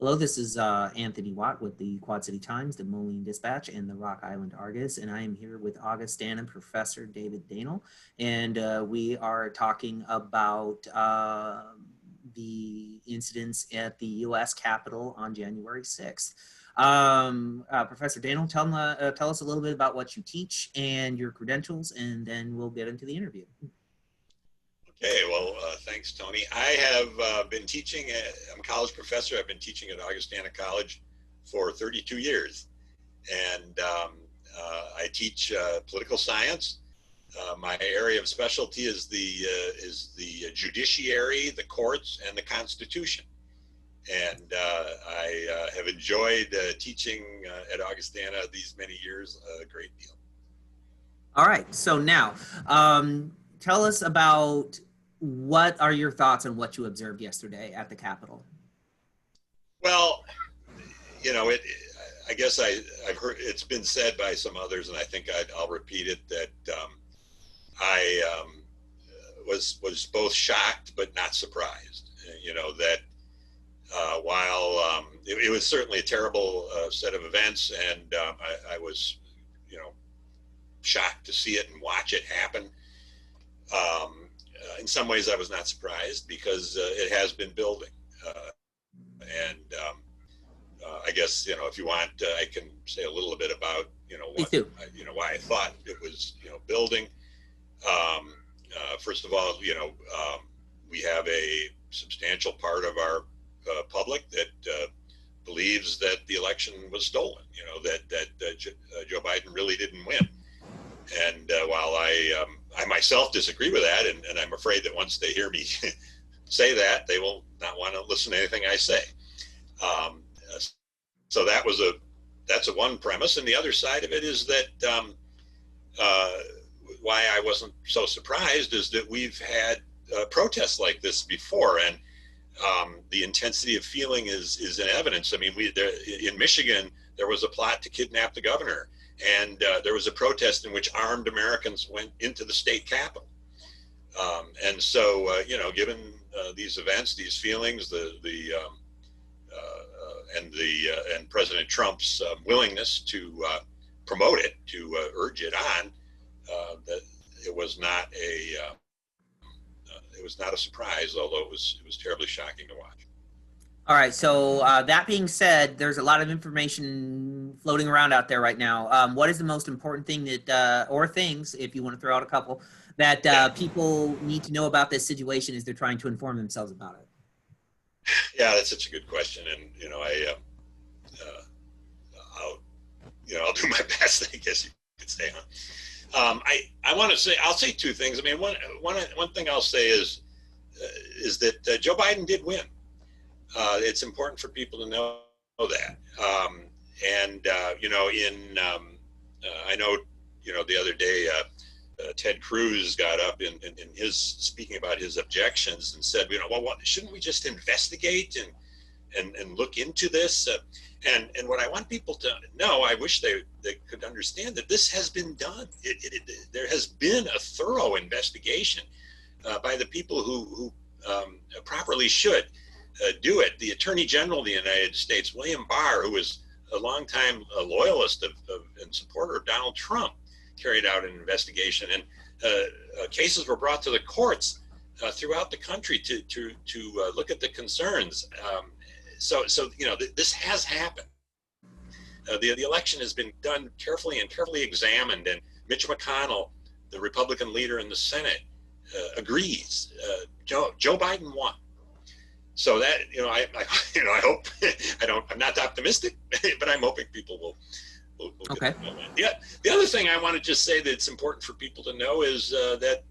Hello, this is Anthony Watt with the Quad City Times, the Moline Dispatch, and the Rock Island Argus, and I am here with Augustana Professor David Dehnel, and we are talking about the incidents at the U.S. Capitol on January 6th. Professor Dehnel, tell us a little bit about what you teach and your credentials, and then we'll get into the interview. Okay, well, thanks, Tony. I have been teaching, I'm a college professor. I've been teaching at Augustana College for 32 years. And I teach political science. My area of specialty is the judiciary, the courts, and the Constitution. And I have enjoyed teaching at Augustana these many years a great deal. All right, so now, tell us about what are your thoughts on what you observed yesterday at the Capitol? Well, you know, I guess I've heard it's been said by some others, and I think I'll repeat it, that I was both shocked but not surprised. You know, that while it was certainly a terrible set of events, and I was, you know, shocked to see it and watch it happen. In some ways, I was not surprised because it has been building, and I guess, you know, if you want, I can say a little bit about, you know, what, you know, why I thought it was, you know, building. First of all, you know, we have a substantial part of our public that believes that the election was stolen. You know, that Joe Biden really didn't win. And while I myself disagree with that, and I'm afraid that once they hear me say that, they will not want to listen to anything I say. So that's a one premise, and the other side of it is that why I wasn't so surprised is that we've had protests like this before, and the intensity of feeling is in evidence. I mean, in Michigan there was a plot to kidnap the governor. And there was a protest in which armed Americans went into the state capitol. And so, you know, given these events, these feelings, and President Trump's willingness to promote it, to urge it on, that it was not a surprise, although it was terribly shocking to watch. All right, so that being said, there's a lot of information floating around out there right now. What is the most important thing that, or things, if you want to throw out a couple, that people need to know about this situation as they're trying to inform themselves about it? Yeah, that's such a good question, and you know, I'll do my best, I guess you could say. Huh? I'll say two things. I mean, one thing I'll say is that Joe Biden did win. It's important for people to know that. You know, I know, you know, the other day, Ted Cruz got up in his speaking about his objections and said, you know, well, shouldn't we just investigate and look into this? And what I want people to know, I wish they could understand that this has been done. There has been a thorough investigation by the people who properly should do it. The Attorney General of the United States, William Barr, who was a longtime loyalist and supporter of Donald Trump, carried out an investigation, and cases were brought to the courts throughout the country to look at the concerns. So you know, this has happened. The election has been done carefully and carefully examined, and Mitch McConnell, the Republican leader in the Senate, agrees. Joe Biden won. So that, you know, I hope I'm not optimistic, but I'm hoping people will okay. Get to know that. The other thing I want to just say that's important for people to know is that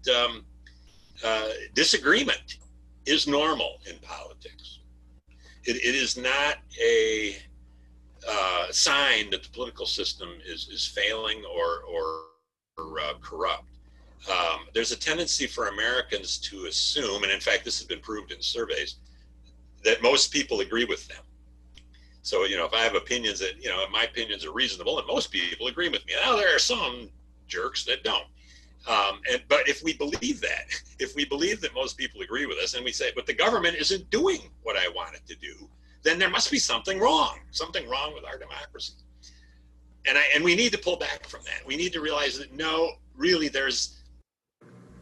disagreement is normal in politics. It is not a sign that the political system is failing or corrupt. There's a tendency for Americans to assume, and in fact, this has been proved in surveys, that most people agree with them. So, you know, if I have opinions that, you know, my opinions are reasonable and most people agree with me. Now, there are some jerks that don't. But if we believe that most people agree with us, and we say, but the government isn't doing what I want it to do, then then there must be something wrong with our democracy. And we need to pull back from that. We need to realize that no, really, there's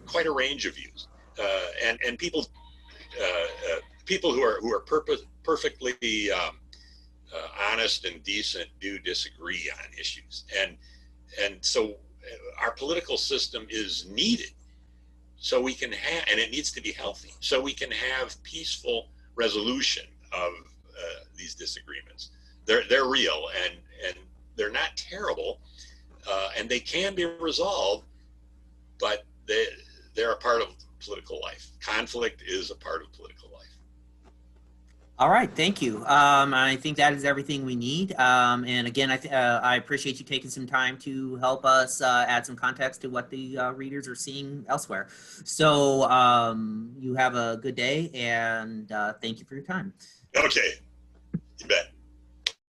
quite a range of views, and people who are perfectly honest and decent do disagree on issues, and so our political system is needed so we can have, and it needs to be healthy, so we can have peaceful resolution of these disagreements. They're real, and they're not terrible, and they can be resolved, but they're a part of political life. Conflict is a part of political life. All right, thank you. I think that is everything we need. And again, I appreciate you taking some time to help us add some context to what the readers are seeing elsewhere. So you have a good day, and thank you for your time. Okay.